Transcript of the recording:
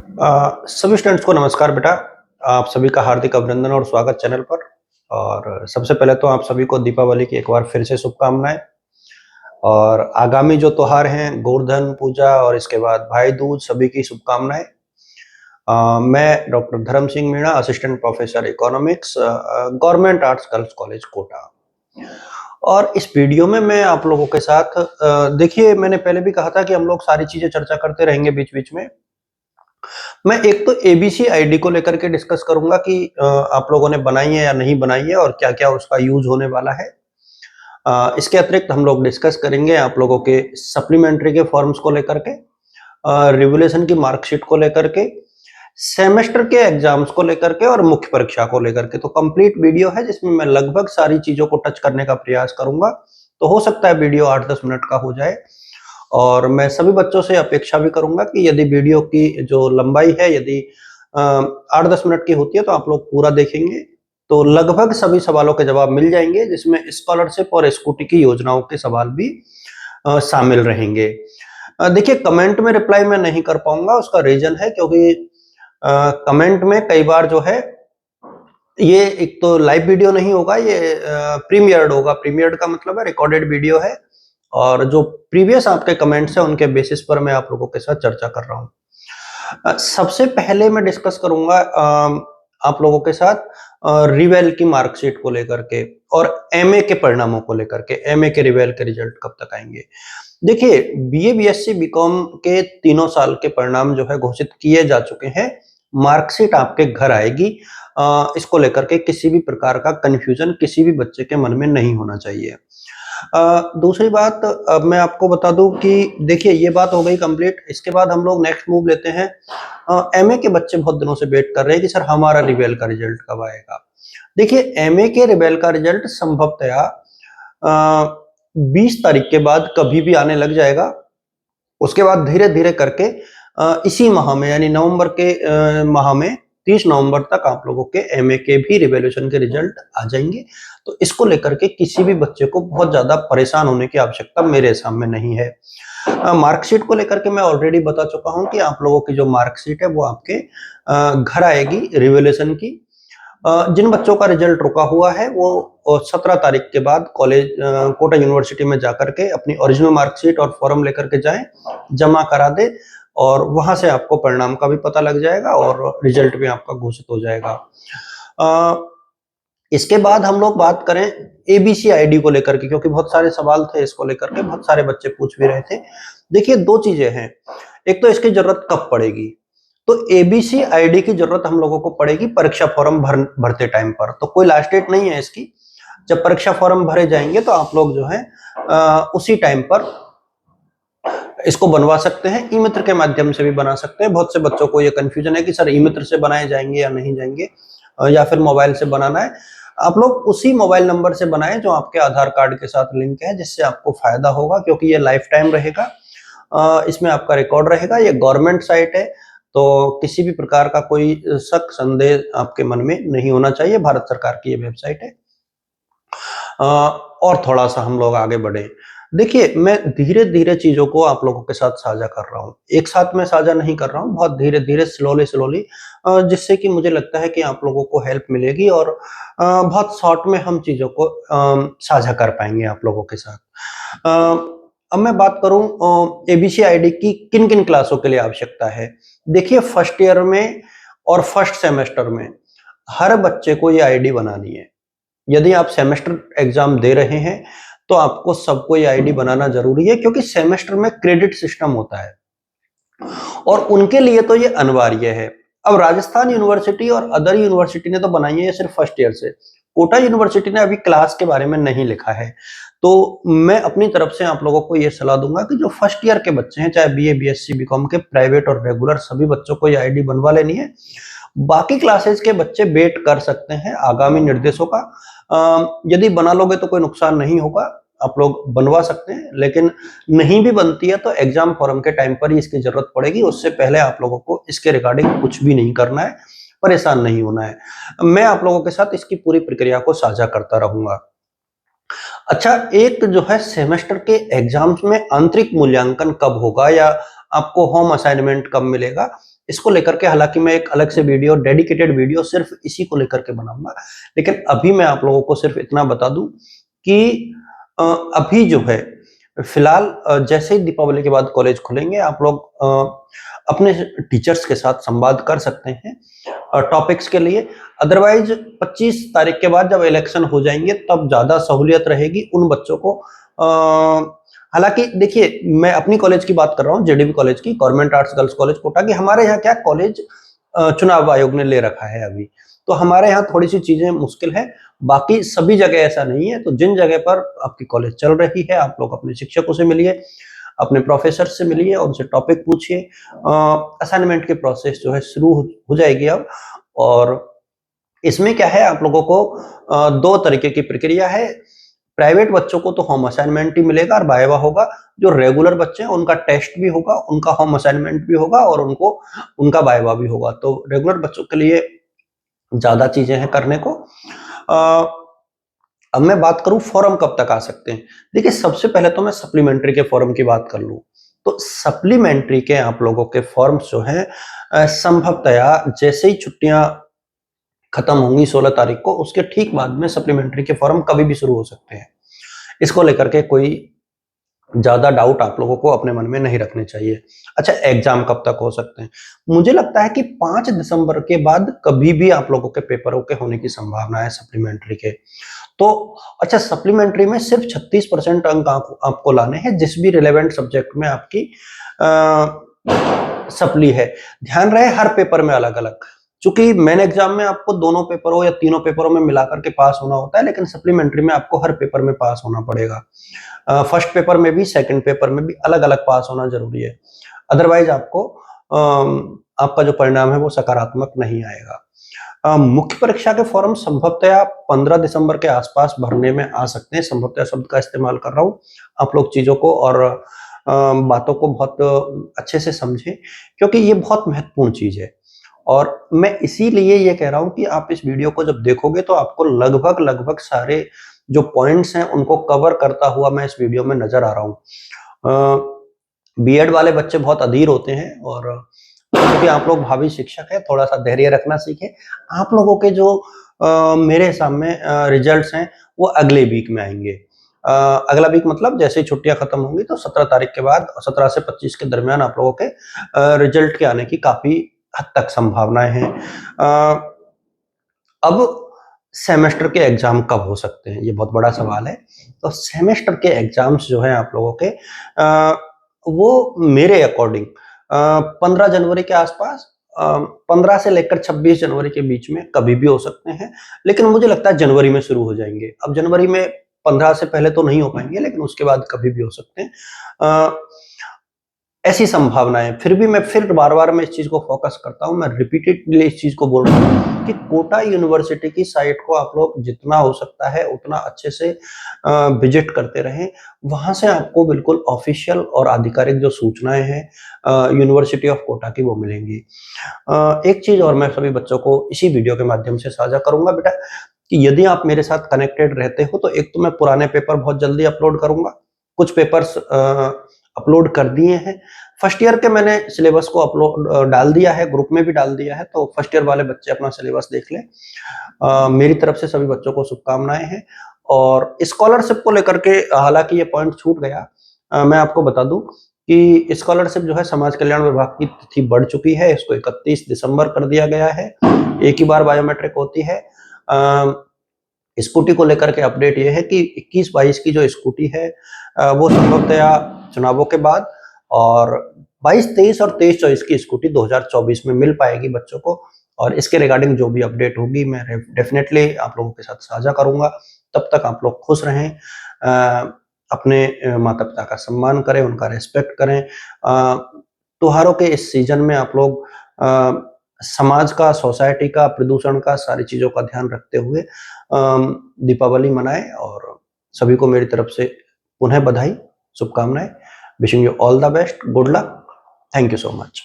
सभी स्टूडेंट्स को नमस्कार बेटा। आप सभी का हार्दिक अभिनंदन और स्वागत चैनल पर। और सबसे पहले तो आप सभी को दीपावली की एक बार फिर से शुभकामनाएं। और आगामी जो त्योहार हैं, गोवर्धन पूजा और इसके बाद भाई दूज, सभी की शुभकामनाएं। मैं doctor Dharm Singh Meena, assistant professor economics, government arts girls college Kota. और इस वीडियो में मैं आप लोगों के साथ देखिए, मैंने पहले भी कहा था कि हम लोग सारी चीजें चर्चा करते रहेंगे बीच बीच में। मैं एक तो एबीसी आईडी को लेकर के डिस्कस करूंगा कि आप लोगों ने बनाई है या नहीं बनाई है और क्या-क्या उसका यूज होने वाला है। इसके अतिरिक्त हम लोग डिस्कस करेंगे आप लोगों के सप्लीमेंट्री के फॉर्म्स को लेकर के, रिवोल्यूशन की मार्कशीट को लेकर के, सेमेस्टर के एग्जाम्स को लेकर के और मुख्य परीक्षा को लेकर के। तो कंप्लीट वीडियो है जिसमें मैं लगभग सारी चीजों को टच करने का प्रयास करूंगा। तो हो सकता है वीडियो 8-10 मिनट का हो जाए। और मैं सभी बच्चों से अपेक्षा भी करूंगा कि यदि वीडियो की जो लंबाई है, यदि 8-10 मिनट की होती है तो आप लोग पूरा देखेंगे तो लगभग सभी सवालों के जवाब मिल जाएंगे, जिसमें स्कॉलरशिप और स्कूटी की योजनाओं के सवाल भी शामिल रहेंगे। देखिए, कमेंट में रिप्लाई मैं नहीं कर पाऊंगा, उसका रीजन है क्योंकि कमेंट में कई बार जो है, ये एक तो लाइव वीडियो नहीं होगा, ये प्रीमियर्ड होगा। प्रीमियर्ड का मतलब है रिकॉर्डेड वीडियो है और जो प्रीवियस आपके कमेंट्स हैं उनके बेसिस पर मैं आप लोगों के साथ चर्चा कर रहा हूँ। सबसे पहले मैं डिस्कस करूंगा आप लोगों के साथ रिवेल की मार्कशीट को लेकर के और एमए के परिणामों को लेकर के। एमए के रिवेल के रिजल्ट कब तक आएंगे? देखिए, बीए, बीएससी, बीकॉम के तीनों साल के परिणाम जो है घोषित किए जा चुके हैं। मार्कशीट आपके घर आएगी। इसको लेकर के किसी भी प्रकार का कंफ्यूजन किसी भी बच्चे के मन में नहीं होना चाहिए। दूसरी बात, अब मैं आपको बता दूं कि देखिए, ये बात हो गई कंप्लीट। इसके बाद हम लोग नेक्स्ट मूव लेते हैं। एमए के बच्चे बहुत दिनों से वेट कर रहे हैं कि सर हमारा रिवेल का रिजल्ट कब आएगा। देखिए, एमए के रिवेल का रिजल्ट संभवतया 20 तारीख के बाद कभी भी आने लग जाएगा। उसके बाद धीरे धीरे करके इसी माह में, यानी नवंबर के माह में 30 नवंबर तक आप लोगों के एमए के भी रिवैल्यूएशन के रिजल्ट आ जाएंगे। तो इसको लेकर के किसी भी बच्चे को बहुत ज्यादा परेशान होने की आवश्यकता मेरे हिसाब में नहीं है। मार्कशीट को लेकर के मैं ऑलरेडी बता चुका हूं कि आप लोगों की जो मार्कशीट है वो आपके घर आएगी रिवैल्यूएशन की। जिन बच्चों का रिजल्ट रुका हुआ है वो 17 तारीख के बाद कॉलेज कोटा यूनिवर्सिटी में जाकर के अपनी ओरिजिनल मार्कशीट और फॉर्म लेकर के जाएं, जमा करा दे और वहां से आपको परिणाम का भी पता लग जाएगा और रिजल्ट भी आपका घोषित हो जाएगा। इसके बाद हम लोग बात करें एबीसी आईडी को लेकर के, क्योंकि बहुत सारे सवाल थे इसको लेकर के, बहुत सारे बच्चे पूछ भी रहे थे। देखिए, दो चीजें हैं। एक तो इसकी जरूरत कब पड़ेगी, तो एबीसी आईडी की जरूरत हम लोगों को पड़ेगी परीक्षा फॉर्म भरते टाइम पर। तो कोई लास्ट डेट नहीं है इसकी। जब परीक्षा फॉर्म भरे जाएंगे तो आप लोग जो है उसी टाइम पर इसको बनवा सकते हैं। ई मित्र के माध्यम से भी बना सकते हैं। बहुत से बच्चों को ये कंफ्यूजन है कि सर ई मित्र से बनाए जाएंगे या नहीं जाएंगे, या फिर मोबाइल से बनाना है। आप लोग उसी मोबाइल नंबर से बनाएं जो आपके आधार कार्ड के साथ लिंक है, जिससे आपको फायदा होगा, क्योंकि ये लाइफ टाइम रहेगा। इसमें आपका रिकॉर्ड रहेगा। ये गवर्नमेंट साइट है, तो किसी भी प्रकार का कोई शक संदेह आपके मन में नहीं होना चाहिए। भारत सरकार की ये वेबसाइट है। और थोड़ा सा हम लोग आगे बढ़े। देखिए, मैं धीरे धीरे चीजों को आप लोगों के साथ साझा कर रहा हूँ। एक साथ में साझा नहीं कर रहा हूँ, बहुत धीरे धीरे, स्लोली स्लोली, जिससे कि मुझे लगता है कि आप लोगों को हेल्प मिलेगी और बहुत शॉर्ट में हम चीजों को साझा कर पाएंगे आप लोगों के साथ। अब मैं बात करूं एबीसी आईडी की किन किन क्लासों के लिए आवश्यकता है। देखिए, फर्स्ट ईयर में और फर्स्ट सेमेस्टर में हर बच्चे को ये आईडी बनानी है। यदि आप सेमेस्टर एग्जाम दे रहे हैं तो आपको सबको ये आईडी बनाना जरूरी है, क्योंकि सेमेस्टर में क्रेडिट सिस्टम होता है और उनके लिए तो ये अनिवार्य है। अब राजस्थान यूनिवर्सिटी और अदर यूनिवर्सिटी ने तो बनाई है ये सिर्फ फर्स्ट ईयर से। कोटा यूनिवर्सिटी ने अभी क्लास के बारे में नहीं लिखा है। तो मैं अपनी तरफ से आप लोगों को ये सलाह दूंगा कि जो फर्स्ट ईयर के बच्चे हैं, चाहे बीए, बीएससी, बीकॉम के, प्राइवेट और रेगुलर, सभी बच्चों को ये आईडी बनवा लेनी है। बाकी क्लासेस के बच्चे वेट कर सकते हैं आगामी निर्देशों का। यदि बना लोगे तो कोई नुकसान नहीं होगा, आप लोग बनवा सकते हैं। लेकिन नहीं भी बनती है तो एग्जाम फॉर्म के टाइम पर ही इसकी जरूरत पड़ेगी। उससे पहले आप लोगों को इसके रिगार्डिंग कुछ भी नहीं करना है, परेशान नहीं होना है। मैं आप लोगों के साथ इसकी पूरी प्रक्रिया को साझा करता रहूंगा। अच्छा, एक जो है, सेमेस्टर के एग्जाम्स में आंतरिक मूल्यांकन कब होगा या आपको होम असाइनमेंट कब मिलेगा, इसको लेकर के हालांकि मैं एक अलग से वीडियो, डेडिकेटेड वीडियो सिर्फ इसी को लेकर के बनाऊंगा, लेकिन अभी मैं आप लोगों को सिर्फ इतना बता दूं कि अभी जो है फिलहाल जैसे ही दीपावली के बाद कॉलेज खुलेंगे आप लोग अपने टीचर्स के साथ संवाद कर सकते हैं टॉपिक्स के लिए। अदरवाइज 25 तारीख के बाद जब इलेक्शन हो जाएंगे तब ज्यादा सहूलियत रहेगी उन बच्चों को। हालांकि देखिए, मैं अपनी कॉलेज की बात कर रहा हूँ, जेडीबी कॉलेज की, government arts girls college Kota की। हमारे यहाँ क्या कॉलेज चुनाव आयोग ने ले रखा है अभी, तो हमारे यहाँ थोड़ी सी चीजें मुश्किल है, बाकी सभी जगह ऐसा नहीं है। तो जिन जगह पर आपकी कॉलेज चल रही है आप लोग अपने शिक्षकों से मिलिए, अपने प्रोफेसर से मिलिए, उनसे टॉपिक पूछिए। असाइनमेंट की प्रोसेस जो है शुरू हो जाएगी अब, और इसमें क्या है आप लोगों को दो तरीके की प्रक्रिया है। प्राइवेट बच्चों को तो होम असाइनमेंट ही मिलेगा और वाइवा होगा। जो रेगुलर बच्चे हैं उनका टेस्ट भी होगा, उनका होम असाइनमेंट भी होगा और उनको उनका वाइवा भी होगा। तो रेगुलर बच्चों के लिए ज्यादा चीजें हैं करने को। अब मैं बात करूं फॉर्म कब तक आ सकते हैं। देखिए, सबसे पहले तो मैं सप्लीमेंट्री के फॉर्म की बात कर लूं, तो सप्लीमेंट्री के आप लोगों के फॉर्म्स जो हैं संभवतया जैसे ही छुट्टियां खत्म होंगी 16 तारीख को, उसके ठीक बाद में सप्लीमेंट्री के फॉर्म कभी भी शुरू हो सकते हैं। इसको लेकर के कोई ज्यादा डाउट आप लोगों को अपने मन में नहीं रखने चाहिए। अच्छा, एग्जाम कब तक हो सकते हैं? मुझे लगता है कि 5 दिसंबर के बाद कभी भी आप लोगों के पेपरों के होने की संभावना है सप्लीमेंट्री के। तो अच्छा, सप्लीमेंट्री में सिर्फ 36% अंक आपको लाने हैं जिस भी रिलेवेंट सब्जेक्ट में आपकी सप्ली है। ध्यान रहे हर पेपर में अलग अलग, चूंकि मेन एग्जाम में आपको दोनों पेपरों या तीनों पेपरों में मिलाकर के पास होना होता है, लेकिन सप्लीमेंट्री में आपको हर पेपर में पास होना पड़ेगा। फर्स्ट पेपर में भी, सेकंड पेपर में भी अलग अलग पास होना जरूरी है, अदरवाइज आपको आपका जो परिणाम है वो सकारात्मक नहीं आएगा। मुख्य परीक्षा के फॉर्म संभवतया 15 दिसंबर के आसपास भरने में आ सकते हैं। संभवतया शब्द का इस्तेमाल कर रहा हूँ, आप लोग चीजों को और बातों को बहुत अच्छे से समझें, क्योंकि ये बहुत महत्वपूर्ण चीज है। और मैं इसीलिए ये कह रहा हूं कि आप इस वीडियो को जब देखोगे तो आपको लगभग सारे जो पॉइंट्स हैं उनको कवर करता हुआ मैं इस वीडियो में नजर आ रहा हूं। बीएड वाले बच्चे बहुत अधीर होते हैं, और क्योंकि आप लोग भावी शिक्षक हैं, थोड़ा सा धैर्य रखना सीखें। आप लोगों के जो मेरे सामने रिजल्ट्स हैं वो अगले वीक में आएंगे। अगला वीक मतलब जैसे ही छुट्टियां खत्म होंगी तो 17 तारीख के बाद, 17 से 25 के दरमियान आप लोगों के रिजल्ट के आने की काफी हद तक संभावनाएं हैं। अब सेमेस्टर के एग्जाम कब हो सकते हैं, ये बहुत बड़ा सवाल है। तो सेमेस्टर के एग्जाम्स जो है आप लोगों के वो मेरे अकॉर्डिंग 15 जनवरी के आसपास, 15 से लेकर 26 जनवरी के बीच में कभी भी हो सकते हैं, लेकिन मुझे लगता है जनवरी में शुरू हो जाएंगे। अब जनवरी में 15 से पहले तो नहीं हो पाएंगे, लेकिन उसके बाद कभी भी हो सकते हैं। ऐसी संभावनाएं। फिर भी मैं फिर बार-बार मैं इस चीज को फोकस करता हूं, मैं रिपीटेडली इस चीज को बोल रहा हूं कि कोटा यूनिवर्सिटी की साइट को आप लोग जितना हो सकता है उतना अच्छे से विजिट करते रहें। वहां से आपको बिल्कुल ऑफिशियल और आधिकारिक जो सूचनाएं हैं यूनिवर्सिटी ऑफ कोटा की वो मिलेंगी। एक चीज और मैं सभी बच्चों को इसी वीडियो के माध्यम से साझा करूंगा बेटा, कि यदि आप मेरे साथ कनेक्टेड रहते हो तो एक तो मैं पुराने पेपर बहुत जल्दी अपलोड करूंगा। कुछ पेपर्स अपलोड कर दिए हैं। फर्स्ट ईयर के मैंने सिलेबस को अपलोड डाल दिया है, ग्रुप में भी डाल दिया है, तो फर्स्ट ईयर वाले बच्चे अपना सिलेबस देख लें। मेरी तरफ से सभी बच्चों को शुभकामनाएं हैं। और स्कॉलरशिप को लेकर के हालांकि ये पॉइंट छूट गया, मैं आपको बता दूं कि स्कॉलरशिप जो है समाज कल्याण विभाग की तिथि बढ़ चुकी है, इसको 31 दिसंबर कर दिया गया है। एक ही बार बायोमेट्रिक होती है। स्कूटी को लेकर के अपडेट ये है कि 21-22 की जो स्कूटी है वो संभवतया चुनावों के बाद, और 22-23 और 23-24 की स्कूटी 2024 में मिल पाएगी बच्चों को। और इसके रिगार्डिंग जो भी अपडेट होगी मैं डेफिनेटली आप लोगों के साथ साझा करूंगा। तब तक आप लोग खुश रहें, अपने माता पिता का सम्मान करें, उनका रेस्पेक्ट करें। त्योहारों के इस सीजन में आप लोग समाज का, सोसाइटी का, प्रदूषण का, सारी चीजों का ध्यान रखते हुए दीपावली मनाएं। और सभी को मेरी तरफ से पुनः बधाई, शुभकामनाएं। Wishing you all the best, good luck, thank you so much.